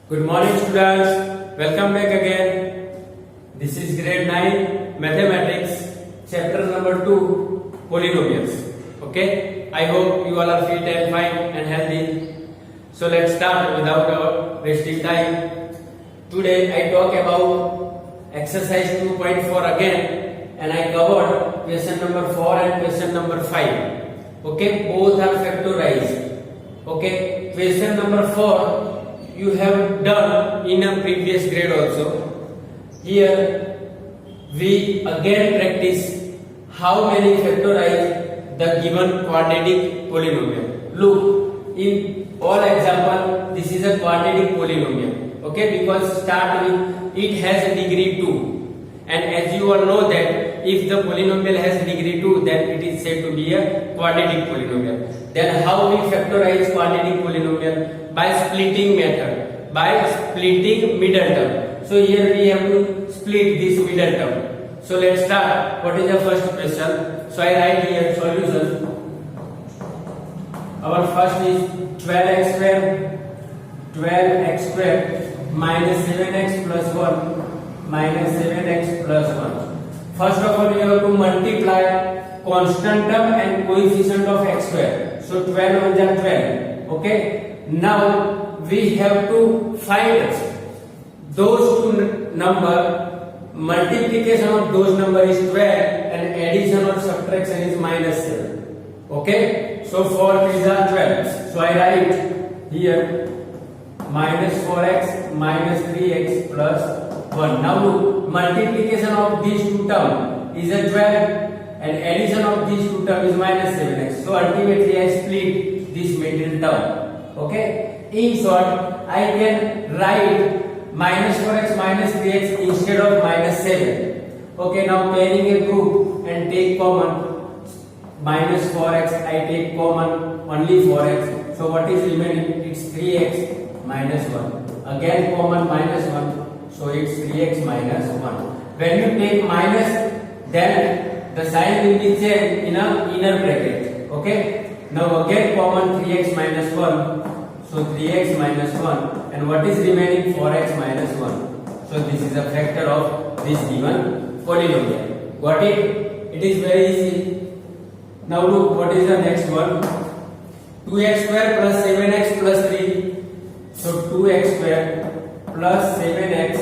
Good morning students, welcome back again. This is grade 9 mathematics chapter number 2 polynomials. Okay, I hope you all are fit and fine and healthy. So let's start without wasting time. Today I talk about exercise 2.4 again and I covered question number 4 and question number 5. Okay, both are factorized. Okay, question number 4 you have done in a previous grade also. Here we again practice how many factorize the given quadratic polynomial. Look, in all example this is a quadratic polynomial. Okay, because start with it has a degree 2, and as you all know that if the polynomial has degree 2 then it is said to be a quadratic polynomial. Then how we factorize quadratic polynomial? By splitting method, by splitting middle term. So here we have to split this middle term. So let's start. What is the first question? So I write here solution. Our first is 12x square minus 7x plus 1 minus 7x plus 1. First of all, you have to multiply constant term and coefficient of x square. So 12 on the 12. Okay. Now we have to find those two number. Multiplication of those number is 12 and addition or subtraction is minus 7. Okay. So 4 is 12. So I write here minus 4x minus 3x plus 1. Now look, multiplication of these two terms is a 12 and addition of these two terms is minus 7x. So ultimately I split this middle term. Okay. In short, I can write minus 4x minus 3x instead of minus 7. Okay. Now pairing a group and take common minus 4x. I take common only 4x. So what is remaining? It's 3x minus 1. Again common minus 1. So it's 3x minus 1. When you take minus, then the sign will be changed in a inner bracket. Okay. Now again common 3x minus 1. So 3x minus 1. And what is remaining? 4x minus 1. So this is a factor of this given polynomial. Got it? It is very easy. Now look, what is the next one? 2x square plus 7x plus 3. So 2x square plus 7x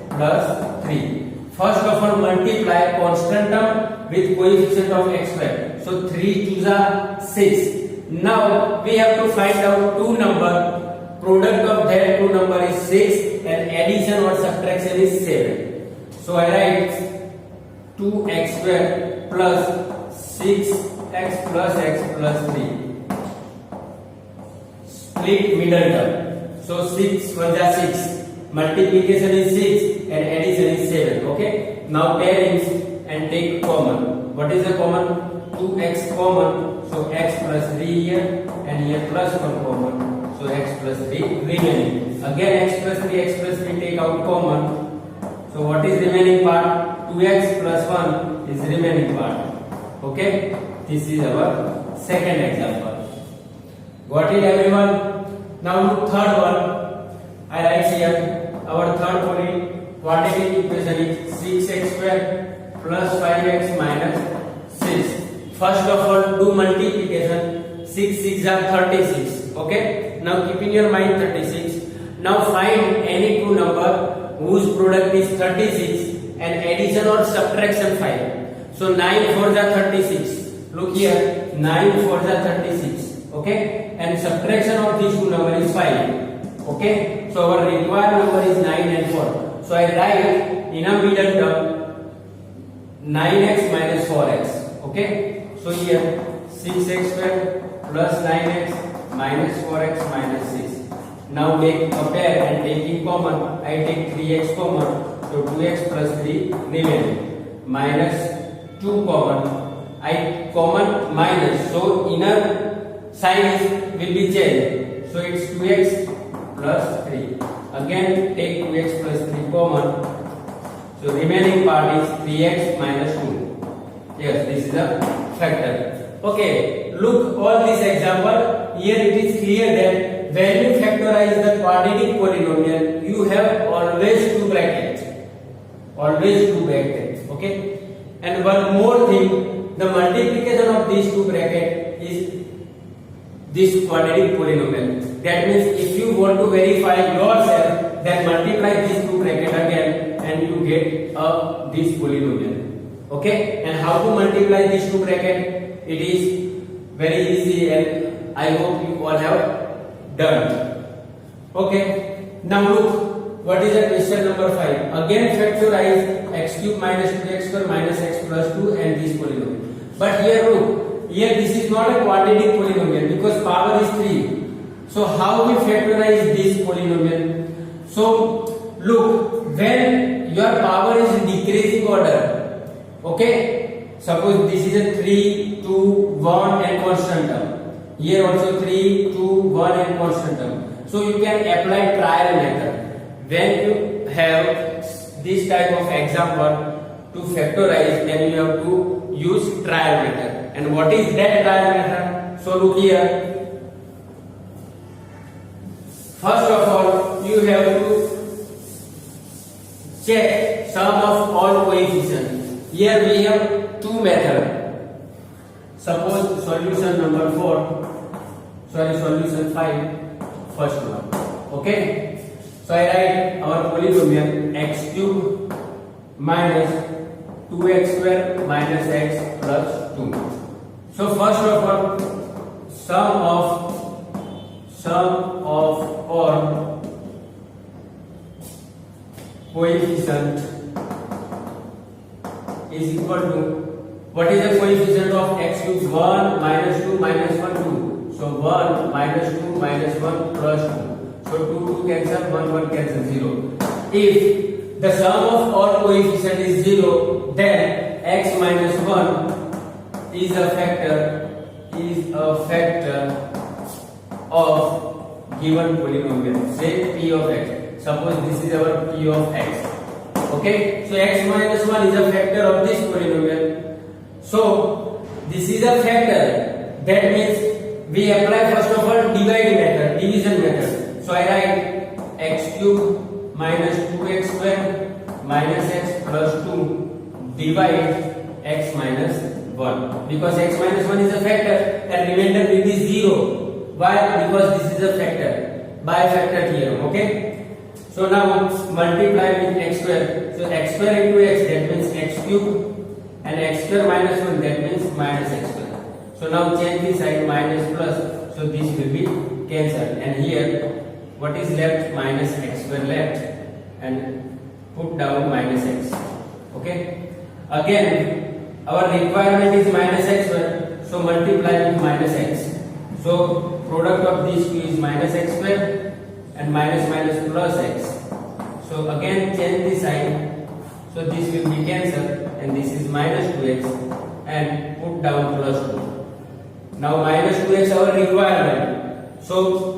plus 3. First of all, multiply constant term with coefficient of x square. So 3 2s are 6. Now we have to find out two number. Product of that two number is 6 and addition or subtraction is 7. So I write 2x square plus 6x plus x plus 3. Split middle term. So 6 1 is 6. Multiplication is 6 and addition is 7. Okay. Now pairings and take common. What is the common? 2x common. So x plus 3 here and here plus 1 common. So x plus 3 remaining. Again x plus 3 take out common. So what is remaining part? 2x plus 1 is remaining part. Okay. This is our second example. Got it everyone? Now look third one. I write here our third quadratic equation is 6x square plus 5x minus 6. First of all, do multiplication. 6 6 are 36. Okay. Now keep in your mind 36. Now find any two number whose product is 36 and addition or subtraction 5. So 9 4 are 36. Look here, 9 4 are 36. Okay. And subtraction of these two number is 5. Okay. So our required number is 9 and 4. So I write in a middle term 9x minus 4x. Okay. So here 6x square plus 9x minus 4x minus 6. Now make a pair and taking common. I take 3x common. So 2x plus 3 remaining. Minus 2 common. I common minus. So inner sign will be changed. So it's 2x plus 3. Again take 2x plus 3 common. So remaining part is 3x minus 2. Yes, this is a factor. Okay, look all this example. Here it is clear that when you factorize factorize the quadratic polynomial, you have always two brackets. Always two brackets. Okay. And one more thing, the multiplication of these two brackets is this quadratic polynomial. That means if you want to verify yourself, then multiply these two brackets again and you get this polynomial. Okay. And how to multiply these two brackets? It is very easy and I hope you all have done. Okay. Now look. What is the question number 5? Again factorize x cube minus 2x square minus x plus 2 and this polynomial. But here look, here this is not a quadratic polynomial because power is 3. So how we factorize this polynomial? So look, when your power is in decreasing order, okay, suppose this is a 3, 2, 1 and constant term. Here also 3, 2, 1 and constant term. So you can apply trial method. When you have this type of example to factorize, then you have to use trial method. And what is that trial method? So look here. First of all, you have to check sum of all coefficients. Here we have two methods. Suppose solution number 4, solution 5, first one. Okay. So I write our polynomial x cube minus 2x square minus x plus 2. So first of all, sum of all coefficient is equal to, what is the coefficient of x cube? 1 minus 2 minus 1 2. So 1 minus 2 minus 1 plus 2. So 2 cancel, 1 cancel, 0. If the sum of all coefficient is 0, then x minus 1 is a factor of given polynomial. Say p of x. Suppose this is our p of x. Okay. So x minus 1 is a factor of this polynomial. So this is a factor. That means we apply first of all division method. So I write x cube minus 2x square minus x plus 2 divide x minus 1. Because x minus 1 is a factor and remainder will be 0. Why? Because this is a factor. By factor theorem. Okay. So now multiply with x square. So x square into x, that means x cube, and x square minus 1, that means minus x square. So now change this side, minus plus. So this will be cancelled. And here what is left? Minus x square left, and put down minus x. Okay. Again, our requirement is minus x square, so multiply with minus x. So product of these two is minus x square and minus minus plus x. So again change this sign. So this will be cancelled, and this is minus 2x, and put down plus 2. Now minus 2x our requirement. So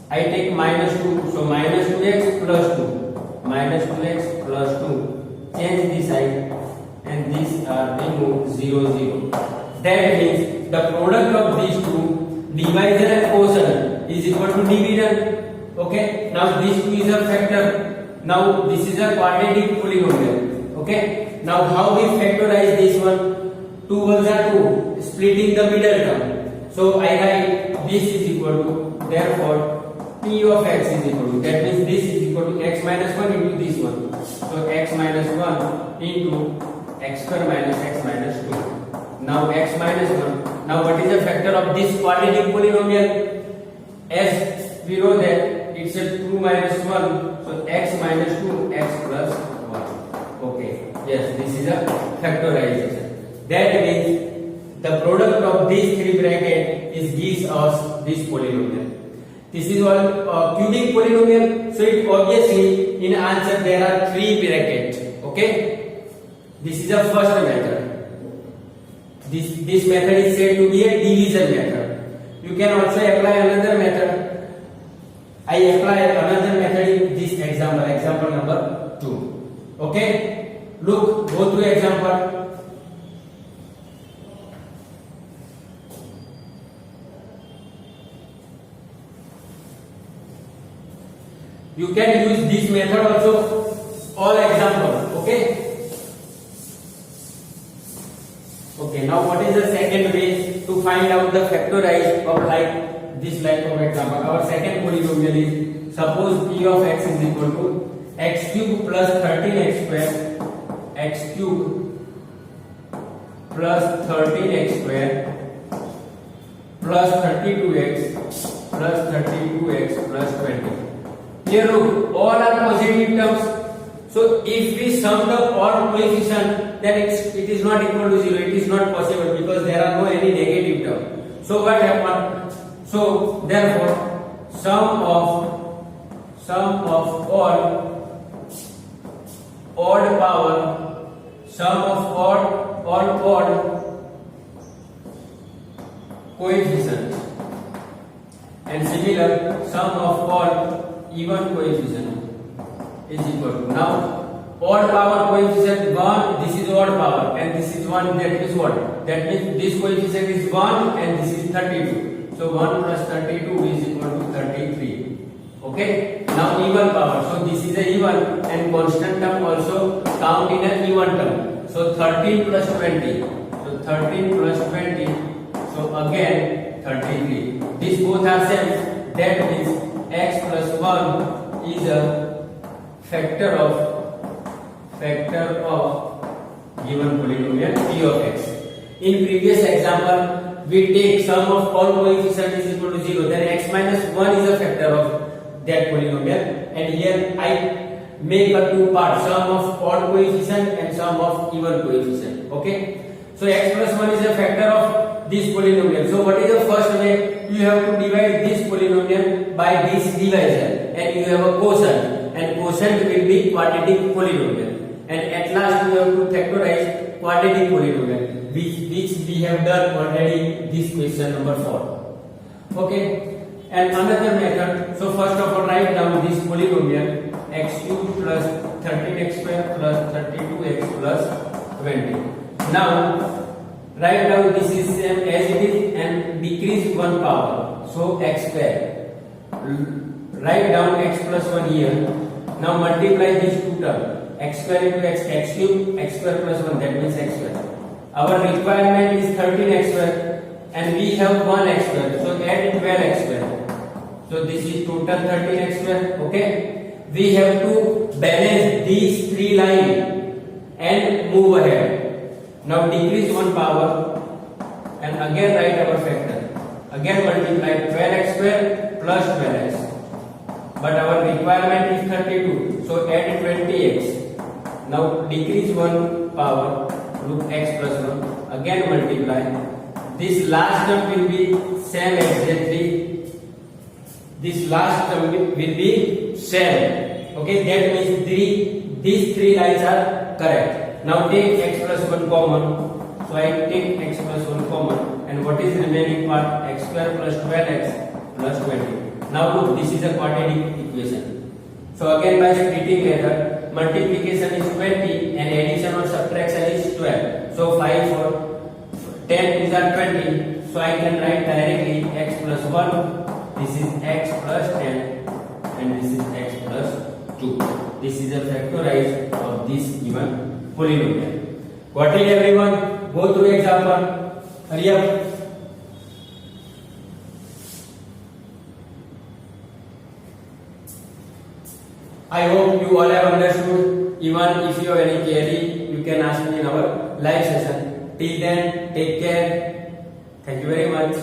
I take minus 2, so minus 2x plus 2, minus 2x plus 2, change this side and these are removed 0, 0. That means the product of these two, divisor and quotient, is equal to division. Okay, now this 2 is a factor, now this is a quadratic polynomial. Okay, now how we factorize this one? 2 ones are 2, splitting the middle term. So I write this is equal to, therefore p of x is equal to, that means this is equal to x minus 1 into this one. So x minus 1 into x square minus x minus 2. Now x minus 1. Now what is the factor of this quadratic polynomial? As we know that it's a 2 minus 1. So x minus 2, x plus 1. Okay. Yes, this is a factorization. That means the product of these three brackets is gives us this polynomial. This is one cubic polynomial, so it obviously in answer there are three brackets. Okay, this is the first method. This method is said to be a division method. You can also apply another method. I apply another method in this example number 2. Okay, look, go through example. You can use this method also, all example. Okay. Okay, now what is the second way to find out the factorize of like this like of example? Our second polynomial is, suppose p of x is equal to x cube plus 13x square, x cube plus 13x square plus 32x plus 32x plus 20. Here look, all are positive terms. So if we sum the odd coefficient, then it is not equal to 0. It is not possible because there are no any negative term. So what happens? So therefore sum of all odd power, sum of all odd coefficients, and similar sum of all even coefficient is equal to, now odd power coefficient 1, this is odd power and this is 1, that is what? That means this coefficient is 1 and this is 32. So 1 plus 32 is equal to 33. Okay, now even power, so this is a even and constant term also count in an even term. So 13 plus 20, so 13 plus 20, so again 33. These both are same, that means x plus 1 is a factor of given polynomial p of x. In previous example, we take sum of all coefficients is equal to 0, then x minus 1 is a factor of that polynomial, and here I make a two part, sum of odd coefficient and sum of even coefficient. Okay, so x plus 1 is a factor of this polynomial. So what is the first way? You have to divide this polynomial by this divisor and you have a quotient, and quotient will be quadratic polynomial, and at last you have to factorize quadratic polynomial, which we have done already this question number 4. Okay, and another method, so first of all write down this polynomial x cube plus 13x square plus 32x plus 20. Now write down this is same as it is and decrease one power, so x square. Write down x plus 1 here. Now multiply these two terms, x square into x cube, x square plus 1, that means x square. Our requirement is 13x square and we have 1x square, so add 12x square. So this is total 13x square. Okay, we have to balance these three lines and move ahead. Now decrease one power and again write our factor. Again multiply 12x square plus 12x. But our requirement is 32, so add 20x. Now decrease one power, look x plus 1. Again multiply. This last term will be same exactly. This last term will be same. Okay, that means these three lines are correct. Now take x plus 1 common. So I take x plus 1 common, and what is remaining part? X square plus 12x plus 20. Now look, this is a quadratic equation. So again by splitting method, multiplication is 20 and addition or subtraction is 12. So 5 for 10 is 20. So I can write directly x plus 1. This is x plus 10 and this is x plus 2. This is a factorize of this given polynomial. Got it everyone? Go through example. Hurry up. I hope you all have understood. Even if you have any query, you can ask me in our live session. Till then, take care. Thank you very much.